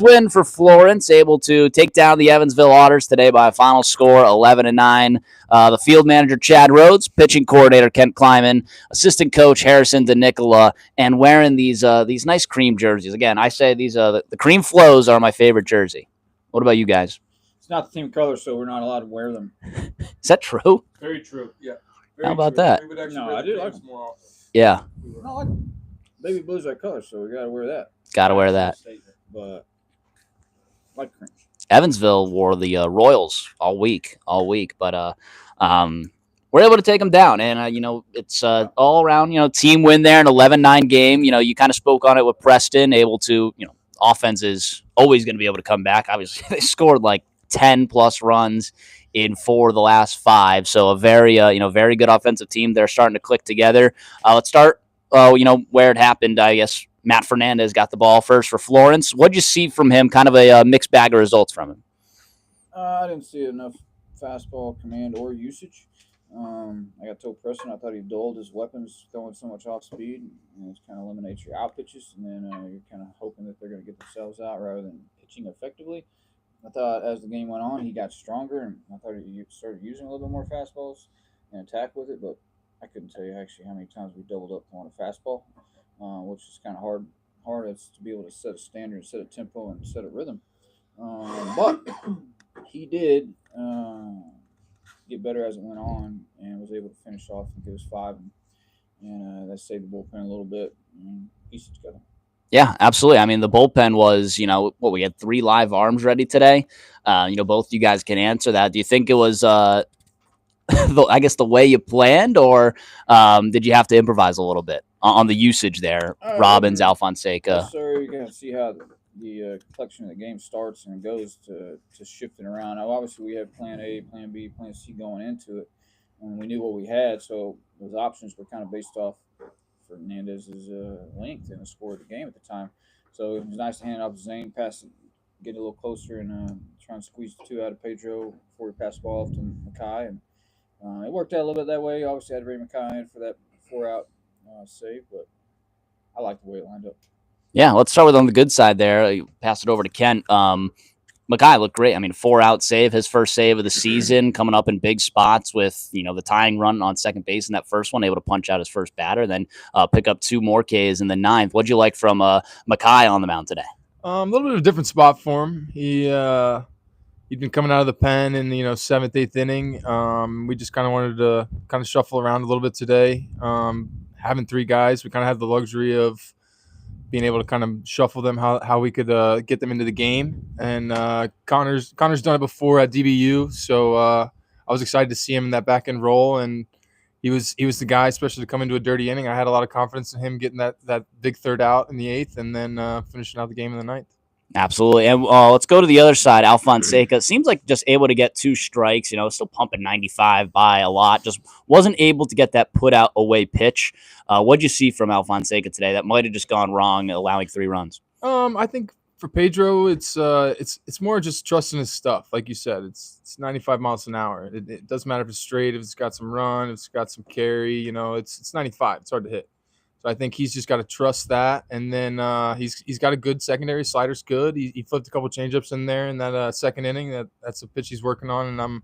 win for Florence, able to take down the Evansville Otters today by a final score 11-9. The field manager Chad Rhodes, pitching coordinator Kent Kleiman, assistant coach Harrison DeNicola, and wearing these nice cream jerseys. Again, I say these the cream flows are my favorite jersey. What about you guys? It's not the team color, so we're not allowed to wear them. Is that true? Very true. Yeah. How about true. that? We would actually No, wear I the do like creams them. more often. Yeah, No, like baby blue's that color, so we got to wear that. got to wear that. But I like cream. Evansville wore the Royals all week, but we're able to take them down, and it's all around team win there, an 11-9 game. You kind of spoke on it with Preston, able to offense is always going to be able to come back. Obviously, they scored like 10 plus runs in 4 of the last 5, so a very very good offensive team. They're starting to click together. Let's start where it happened. I guess Matt Fernandez got the ball first for Florence. What'd you see from him? Kind of a mixed bag of results from him. I didn't see enough fastball command or usage. I got told Preston I thought he dulled his weapons, throwing so much off speed, and it kind of eliminates your out pitches, and then you're kind of hoping that they're going to get themselves out rather than pitching effectively. I thought as the game went on, he got stronger, and I thought he started using a little bit more fastballs and attack with it, but I couldn't tell you actually how many times we doubled up on a fastball, which is kind of hard. It's to be able to set a standard, set a tempo, and set a rhythm. But he did get better as it went on, and was able to finish off and give us 5, and that saved the bullpen a little bit and piece it together. Yeah, absolutely. I mean, the bullpen was, we had 3 live arms ready today. Both you guys can answer that. Do you think it was, I guess, the way you planned, or did you have to improvise a little bit on the usage there? Robbins, Alfonseca. Sir, you can see how the collection of the game starts and goes to shifting around. Now, obviously, we have plan A, plan B, plan C going into it, and we knew what we had, so those options were kind of based off Fernandez's length and the score of the game at the time. So it was nice to hand it off to Zane, pass it, get a little closer, and try and squeeze the 2 out of Pedro before he passed the ball off to Mackay. And it worked out a little bit that way. Obviously, I had to bring Mackay in for that 4-out save, but I like the way it lined up. Yeah, let's start with on the good side there. You pass it over to Kent. Mackay looked great. I mean, 4-out save, his first save of the season, coming up in big spots with, the tying run on second base in that first one, able to punch out his first batter, then pick up 2 more Ks in the 9th. What'd you like from Mackay on the mound today? A little bit of a different spot for him. He'd been coming out of the pen in the 7th, 8th inning. We just kind of wanted to kind of shuffle around a little bit today. Having 3 guys, we kind of had the luxury of being able to kind of shuffle them how we could get them into the game. And Connor's done it before at DBU, so I was excited to see him in that back end role. And he was the guy, especially to come into a dirty inning. I had a lot of confidence in him getting that big 3rd out in the 8th, and then finishing out the game in the 9th. Absolutely. And let's go to the other side. Alfonseca seems like just able to get 2 strikes, still pumping 95 by a lot. Just wasn't able to get that put out away pitch. What'd you see from Alfonseca today that might have just gone wrong, allowing 3 runs? I think for Pedro, it's more just trusting his stuff. Like you said, it's 95 miles an hour. It doesn't matter if it's straight, if it's got some run, if it's got some carry, it's 95. It's hard to hit. So I think he's just got to trust that, and then he's got a good secondary. Slider's good. He flipped a couple changeups in there in that second inning. That's a pitch he's working on, and I'm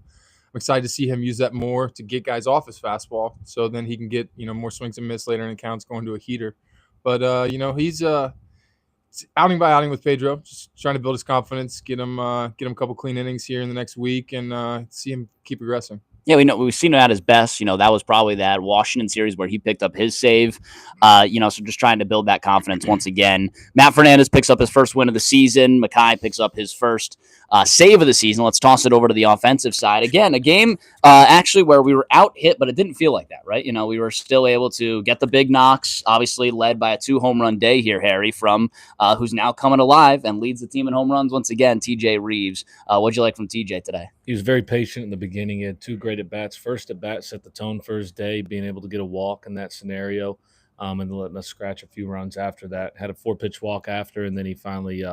excited to see him use that more to get guys off his fastball. So then he can get more swings and miss later in accounts going to a heater. But he's outing by outing with Pedro, just trying to build his confidence, get him a couple clean innings here in the next week, and see him keep progressing. Yeah, we've seen him at his best. That was probably that Washington series where he picked up his save. So just trying to build that confidence once again. Matt Fernandez picks up his first win of the season. Mackay picks up his first save of the season. Let's toss it over to the offensive side. Again, a game actually where we were out hit, but it didn't feel like that, right? We were still able to get the big knocks, obviously led by a 2-home run day here, Harry, from who's now coming alive and leads the team in home runs once again, TJ Reeves. What'd you like from TJ today? He was very patient in the beginning. He had 2 great at-bats. First at-bat set the tone for his day, being able to get a walk in that scenario, and then letting us scratch a few runs after that. Had a 4-pitch walk after, and then he finally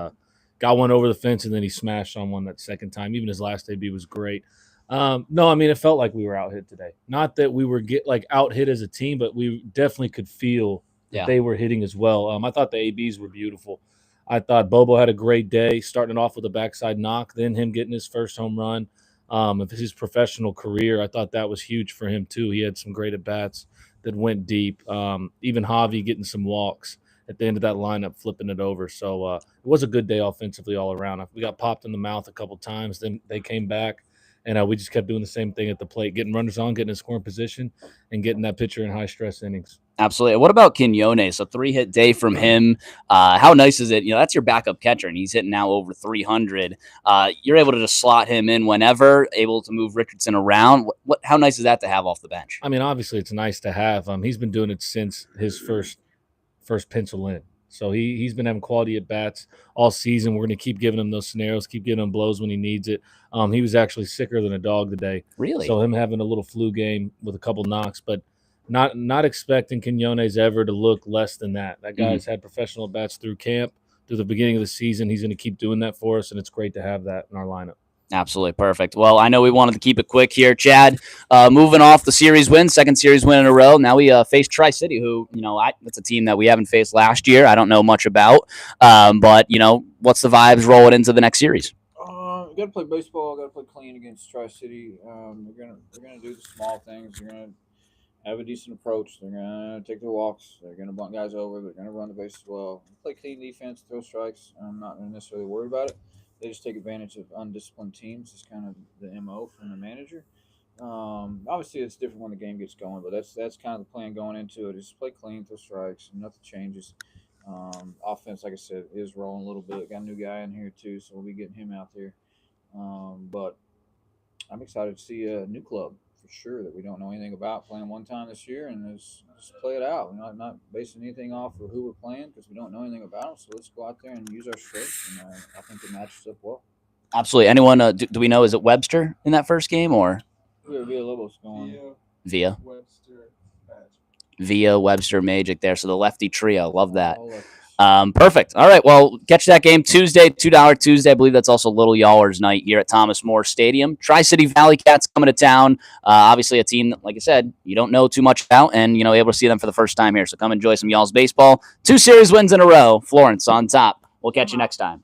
got one over the fence, and then he smashed on one that second time. Even his last debut was great. No, I mean, it felt like we were out-hit today. Not that we were out-hit as a team, but we definitely could feel that they were hitting as well. I thought the ABs were beautiful. I thought Bobo had a great day, starting off with a backside knock, then him getting his first home run of his professional career. I thought that was huge for him too. He had some great at bats that went deep. Even Javi getting some walks at the end of that lineup, flipping it over. So it was a good day offensively all around. We got popped in the mouth a couple times, then they came back, and we just kept doing the same thing at the plate, getting runners on, getting in scoring position, and getting that pitcher in high stress innings. Absolutely. What about Quinones? A 3-hit day from him. How nice is it? That's your backup catcher, and he's hitting now over 300. You're able to just slot him in whenever, able to move Richardson around. How nice is that to have off the bench? I mean, obviously, it's nice to have. He's been doing it since his first pencil in. So he's been having quality at bats all season. We're going to keep giving him those scenarios, keep giving him blows when he needs it. He was actually sicker than a dog today. Really? So him having a little flu game with a couple knocks, but not expecting Quinones ever to look less than that. That guy's had professional bats through camp, through the beginning of the season. He's going to keep doing that for us, and it's great to have that in our lineup. Absolutely perfect. Well, I know we wanted to keep it quick here, Chad. Moving off the series win, second series win in a row. Now we face Tri-City, who, that's a team that we haven't faced last year. I don't know much about. But, what's the vibes rolling into the next series? You got to play baseball. Got to play clean against Tri-City. They're gonna do the small things. They're gonna have a decent approach. They're gonna take their walks. They're gonna bunt guys over. They're gonna run the bases well. Play clean defense, throw strikes. I'm not necessarily worried about it. They just take advantage of undisciplined teams. It's kind of the MO from the manager. Obviously, it's different when the game gets going, but that's kind of the plan going into it. Just play clean, throw strikes, and nothing changes. Offense, like I said, is rolling a little bit. Got a new guy in here too, so we'll be getting him out there. But I'm excited to see a new club for sure that we don't know anything about, playing one time this year, and just play it out. We're not basing anything off of who we're playing because we don't know anything about them. So let's go out there and use our strengths, and I think it matches up well. Absolutely. Anyone? Do we know? Is it Webster in that first game or Villalobos going Via Webster, Webster, Magic there? So the lefty trio. Love that. All lefties. Perfect. All right. Well, catch that game Tuesday, $2 Tuesday. I believe that's also Little Y'allers night here at Thomas More Stadium. Tri-City Valley Cats coming to town. Obviously a team that, like I said, you don't know too much about, and, able to see them for the first time here. So come enjoy some Y'all's baseball. 2 series wins in a row. Florence on top. We'll catch you next time.